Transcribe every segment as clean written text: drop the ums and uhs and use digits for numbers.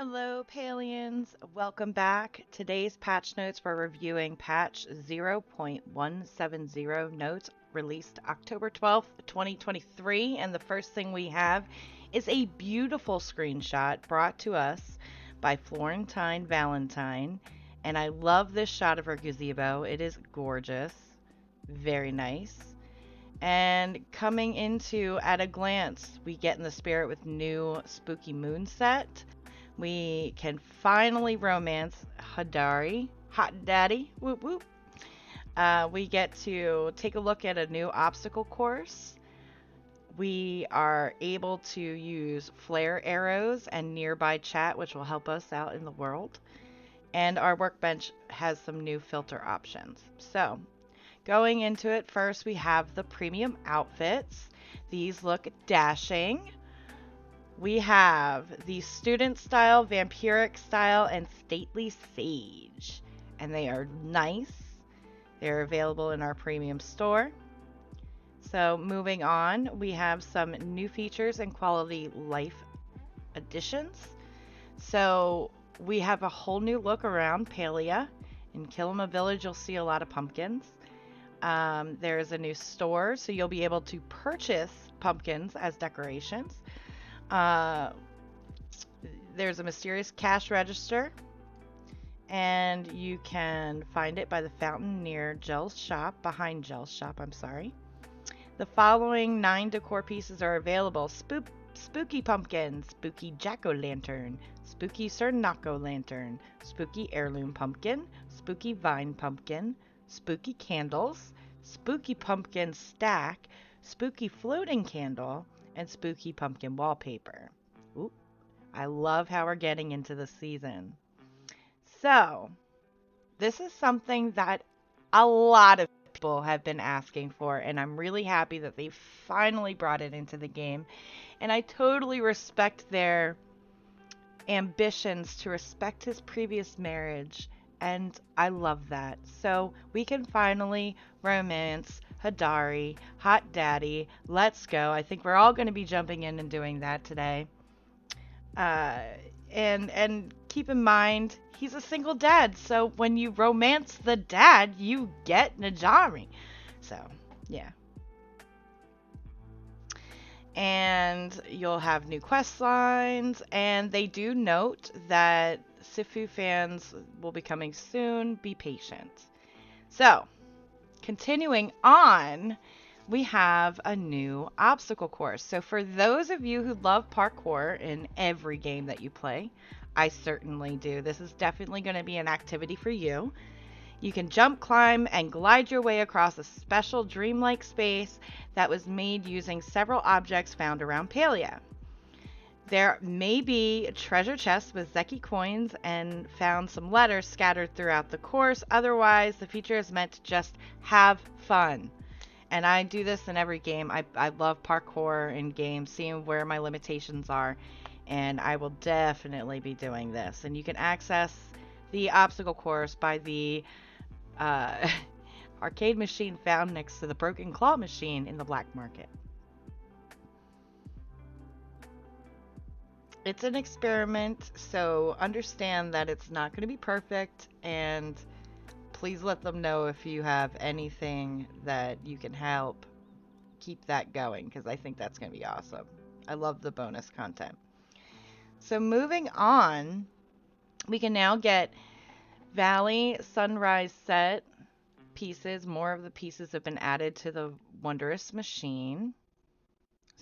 Hello, Palians. Welcome back. Today's patch notes, we're reviewing patch 0.170 notes released October 12th, 2023. And the first thing we have is a beautiful screenshot brought to us by Florentine Valentine. And I love this shot of her gazebo. It is gorgeous. Very nice. And coming into at a glance, we get in the spirit with new Spooky Moon set. We can finally romance Hadari, Hot Daddy, whoop whoop. We get to take a look at a new obstacle course. We are able to use flare arrows and nearby chat, which will help us out in the world. And our workbench has some new filter options. So, going into it, first we have the premium outfits. These look dashing. We have the student style, vampiric style, and stately sage. And they are nice. They're available in our premium store. So moving on, we have some new features and quality life additions. So we have a whole new look around Palia. In Kilima Village, you'll see a lot of pumpkins. There's a new store, so you'll be able to purchase pumpkins as decorations. There's a mysterious cash register, and you can find it by the fountain near Jell's shop, behind Jell's shop, I'm sorry. The following 9 decor pieces are available: spooky pumpkin, spooky jack-o'-lantern, spooky Cernacco lantern, spooky heirloom pumpkin, spooky vine pumpkin, spooky candles, spooky pumpkin stack, spooky floating candle, and spooky pumpkin wallpaper. Ooh, I love how we're getting into the season. So, this is something that a lot of people have been asking for, and I'm really happy that they finally brought it into the game. And I totally respect their ambitions to respect his previous marriage, and I love that. So, we can finally romance Hadari, Hot Daddy, let's go. I think we're all going to be jumping in and doing that today. And keep in mind, he's a single dad, so when you romance the dad, you get Najami. So, yeah. And you'll have new quest lines, and they do note that Sifu fans will be coming soon. Be patient. So, continuing on, we have a new obstacle course. So for those of you who love parkour in every game that you play, I certainly do. This is definitely going to be an activity for you. You can jump, climb, and glide your way across a special dreamlike space that was made using several objects found around Palia. There may be treasure chests with Zeki coins and found some letters scattered throughout the course. Otherwise, the feature is meant to just have fun. And I do this in every game. I love parkour in games, seeing where my limitations are. And I will definitely be doing this. And you can access the obstacle course by the arcade machine found next to the broken claw machine in the black market. It's an experiment, so understand that it's not going to be perfect, and please let them know if you have anything that you can help keep that going, because I think that's going to be awesome. I love the bonus content. So moving on, we can now get Valley Sunrise set pieces. More of the pieces have been added to the Wondrous Machine,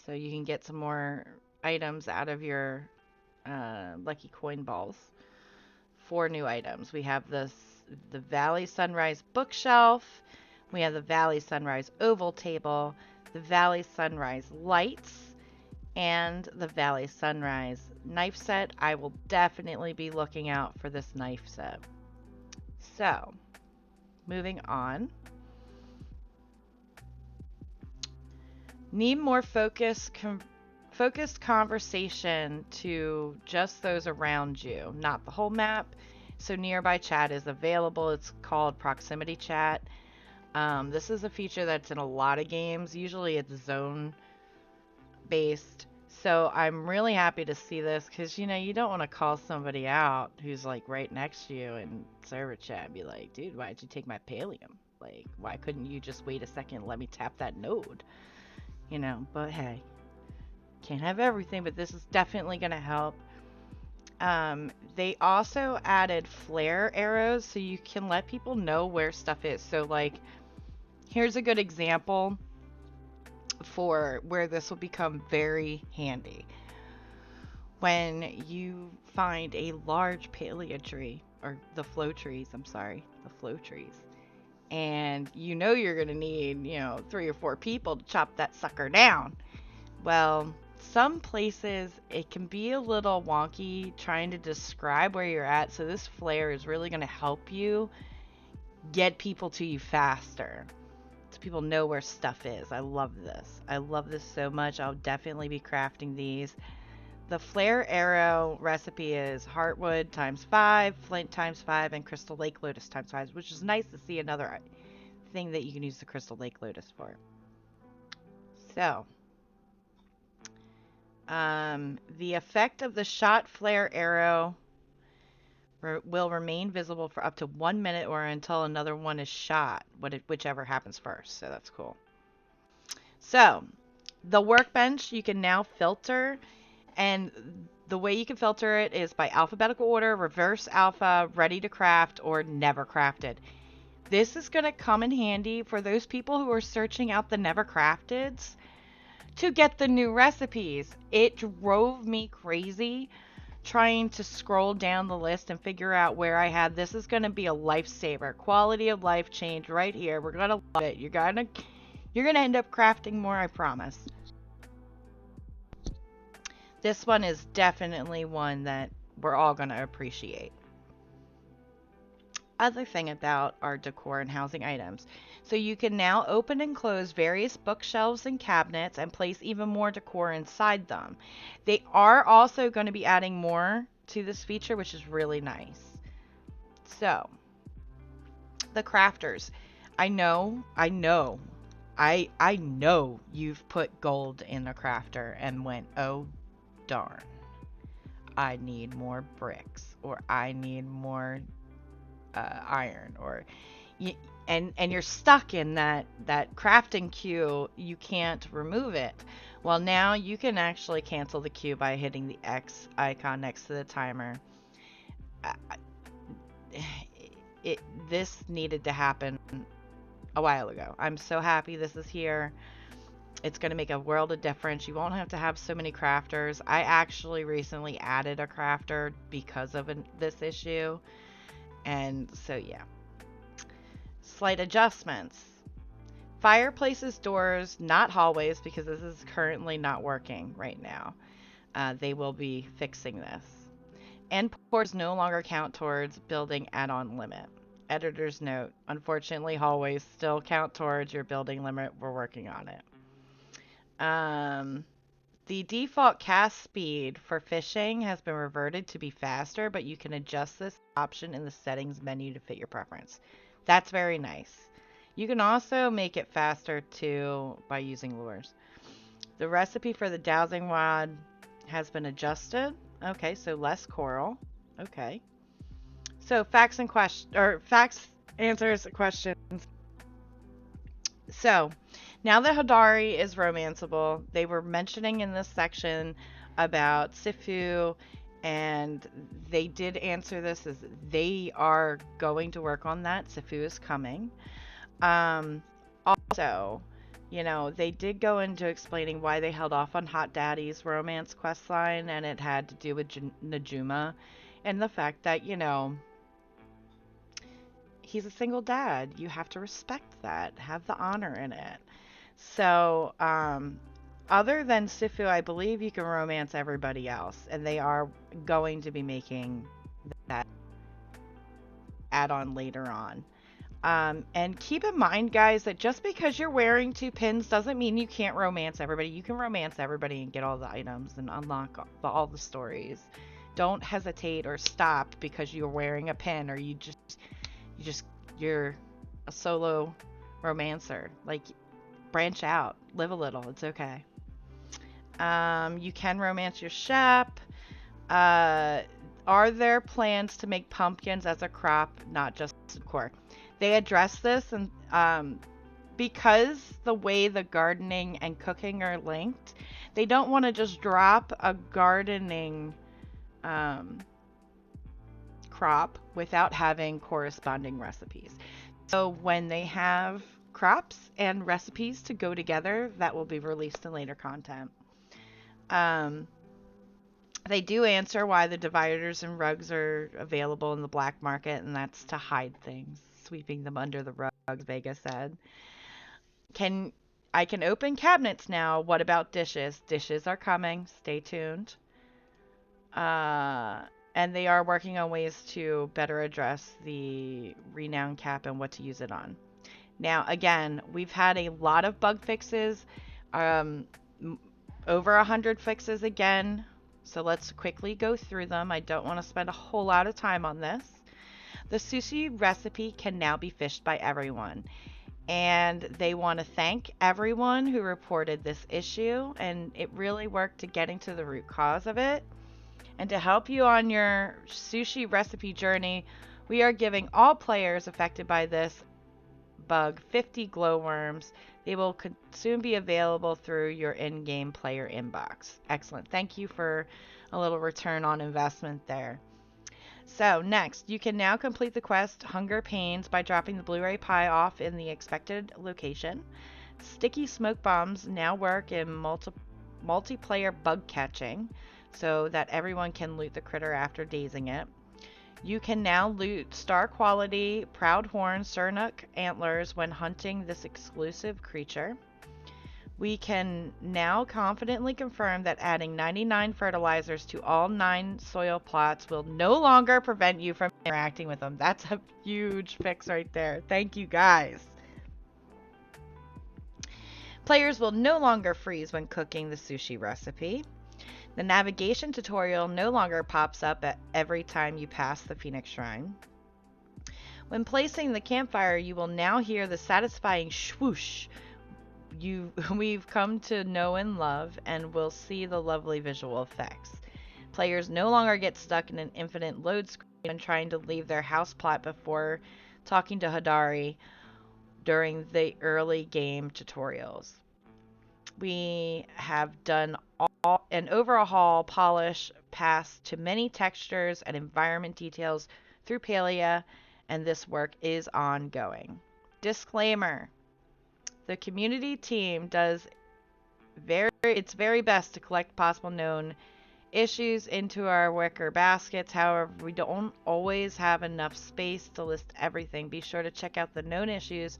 so you can get some more items out of your lucky coin balls. 4 new items. We have the Valley Sunrise bookshelf, we have the Valley Sunrise oval table, the Valley Sunrise lights, and the Valley Sunrise knife set. I will definitely be looking out for this knife set. So, moving on. Need more focused conversation to just those around you, not the whole map. So nearby chat is available. It's called proximity chat. This is a feature that's in a lot of games. Usually it's zone based. So I'm really happy to see this because, you know, you don't want to call somebody out who's like right next to you in server chat and be like, dude, why'd you take my pallium? Like, why couldn't you just wait a second and let me tap that node? You know, but hey, can't have everything, but this is definitely going to help. They also added flare arrows so you can let people know where stuff is. So, like, here's a good example for where this will become very handy. When you find a large Palia tree, or the flow trees, I'm sorry, the flow trees, and you know you're going to need, you know, 3 or 4 people to chop that sucker down. Well, some places it can be a little wonky trying to describe where you're at, so this flare is really going to help you get people to you faster. So people know where stuff is. I love this. I love this so much. I'll definitely be crafting these. The flare arrow recipe is heartwood times 5, flint times 5, and crystal lake lotus times 5, which is nice to see another thing that you can use the crystal lake lotus for. So, the effect of the shot flare arrow will remain visible for up to 1 minute or until another one is shot, whichever happens first. So that's cool. So, the workbench you can now filter, and the way you can filter it is by alphabetical order, reverse alpha, ready to craft, or never crafted. This is going to come in handy for those people who are searching out the never crafteds to get the new recipes. It drove me crazy trying to scroll down the list and figure out where I had. This is going to be a lifesaver. Quality of life change right here. We're going to love it. You're going to end up crafting more, I promise. This one is definitely one that we're all going to appreciate. Other thing about our decor and housing items. So you can now open and close various bookshelves and cabinets and place even more decor inside them. They are also going to be adding more to this feature, which is really nice. So, the crafters. I know you've put gold in a crafter and went, oh darn, I need more bricks, or I need more iron, or and you're stuck in that crafting queue. You can't remove it. Well, now you can actually cancel the queue by hitting the X icon next to the timer. This needed to happen a while ago. I'm so happy this is here. It's going to make a world of difference. You won't have to have so many crafters. I actually recently added a crafter because of this issue. And so, yeah. Slight adjustments. Fireplaces, doors, not hallways, because this is currently not working right now. They will be fixing this. End ports no longer count towards building add-on limit. Editor's note. Unfortunately, hallways still count towards your building limit. We're working on it. The default cast speed for fishing has been reverted to be faster, but you can adjust this option in the settings menu to fit your preference. That's very nice. You can also make it faster too by using lures. The recipe for the dowsing rod has been adjusted. Okay, so less coral. Okay. So facts answers questions. So, now that Hadari is romanceable, they were mentioning in this section about Sifu, and they did answer this as they are going to work on that. Sifu is coming. Also, you know, they did go into explaining why they held off on Hot Daddy's romance questline, and it had to do with Najuma, and the fact that, you know, he's a single dad. You have to respect that. Have the honor in it. So, other than Sifu, I believe you can romance everybody else, and they are going to be making that add-on later on. And keep in mind, guys, that just because you're wearing 2 pins doesn't mean you can't romance everybody. You can romance everybody and get all the items and unlock all the stories. Don't hesitate or stop because you're wearing a pin, or you're a solo romancer. Like, branch out, live a little. It's okay. You can romance your shep. Uh, are there plans to make pumpkins as a crop, not just decor? They address this, and because the way the gardening and cooking are linked, they don't want to just drop a gardening um, crop without having corresponding recipes. So when they have crops and recipes to go together, that will be released in later content. Um, they do answer why the dividers and rugs are available in the black market, and that's to hide things, sweeping them under the rug, Vega said. Can I can open cabinets now. What about dishes? Dishes are coming. Stay tuned. Uh, and they are working on ways to better address the renown cap and what to use it on. Now, again, we've had a lot of bug fixes, um, over 100 fixes again. So let's quickly go through them. I don't want to spend a whole lot of time on this. The sushi recipe can now be fished by everyone. And they want to thank everyone who reported this issue. And it really worked to getting to the root cause of it. And to help you on your sushi recipe journey, we are giving all players affected by this bug 50 glowworms. They will soon be available through your in-game player inbox. Excellent. Thank you for a little return on investment there. So next, you can now complete the quest Hunger Pains by dropping the Blu-ray pie off in the expected location. Sticky smoke bombs now work in multiplayer bug catching, so that everyone can loot the critter after dazing it. You can now loot star quality Proudhorn Sernuk antlers when hunting this exclusive creature. We can now confidently confirm that adding 99 fertilizers to all 9 soil plots will no longer prevent you from interacting with them. That's a huge fix right there. Thank you, guys. Players will no longer freeze when cooking the sushi recipe. The navigation tutorial no longer pops up every time you pass the Phoenix Shrine. When placing the campfire, you will now hear the satisfying swoosh we've come to know and love, and will see the lovely visual effects. Players no longer get stuck in an infinite load screen when trying to leave their house plot before talking to Hadari during the early game tutorials. We have done an overhaul polish pass to many textures and environment details through Palia, and this work is ongoing. Disclaimer: the community team does its very best to collect possible known issues into our wicker baskets. However, we don't always have enough space to list everything. Be sure to check out the known issues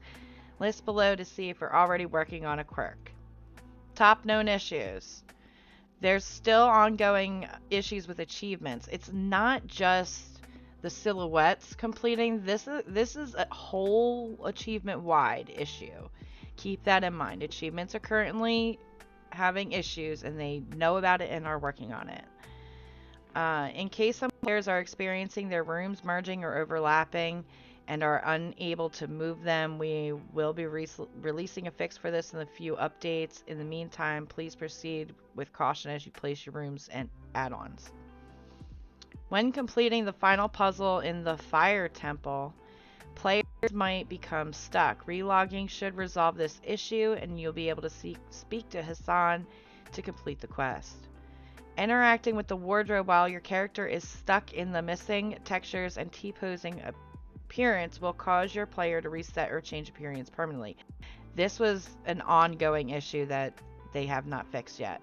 list below to see if we're already working on a quirk. Top known issues. There's still ongoing issues with achievements. It's not just the silhouettes completing. This is a whole achievement-wide issue. Keep that in mind. Achievements are currently having issues, and they know about it and are working on it. In case some players are experiencing their rooms merging or overlapping and are unable to move them, we will be releasing a fix for this in a few updates. In the meantime, please proceed with caution as you place your rooms and add-ons. When completing the final puzzle in the Fire Temple, players might become stuck. Relogging should resolve this issue, and you'll be able to speak to Hassan to complete the quest. Interacting with the wardrobe while your character is stuck in the missing textures and T-posing appearance will cause your player to reset or change appearance permanently. This was an ongoing issue that they have not fixed yet.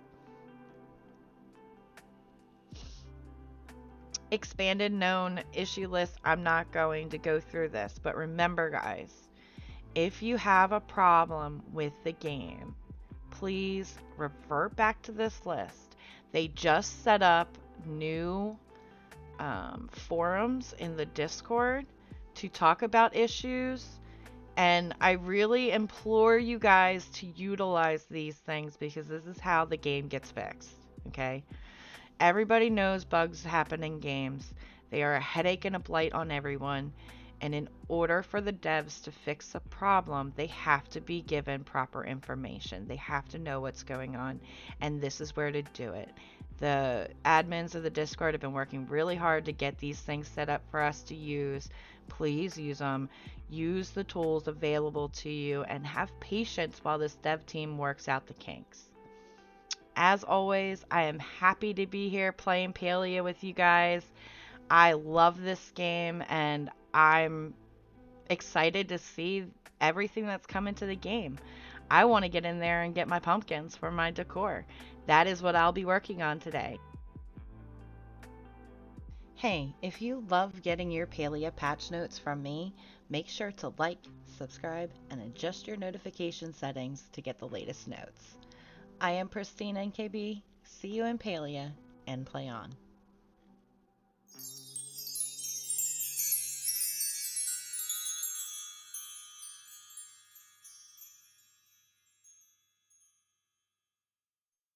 Expanded known issue list. I'm not going to go through this, but remember, guys, if you have a problem with the game, please revert back to this list. They just set up new forums in the Discord to talk about issues, and I really implore you guys to utilize these things, because this is how the game gets fixed. Okay? Everybody knows bugs happen in games. They are a headache and a blight on everyone, And in order for the devs to fix a problem, they have to be given proper information. They have to know what's going on, and this is where to do it. The admins of the Discord have been working really hard to get these things set up for us to use. Please use them. Use the tools available to you and have patience while this dev team works out the kinks. As always, I am happy to be here playing Palia with you guys. I love this game and I'm excited to see everything that's coming to the game. I want to get in there and get my pumpkins for my decor. That is what I'll be working on today. Hey, if you love getting your Palia patch notes from me, make sure to like, subscribe, and adjust your notification settings to get the latest notes. I am Pristine NKB. See you in Palia and play on.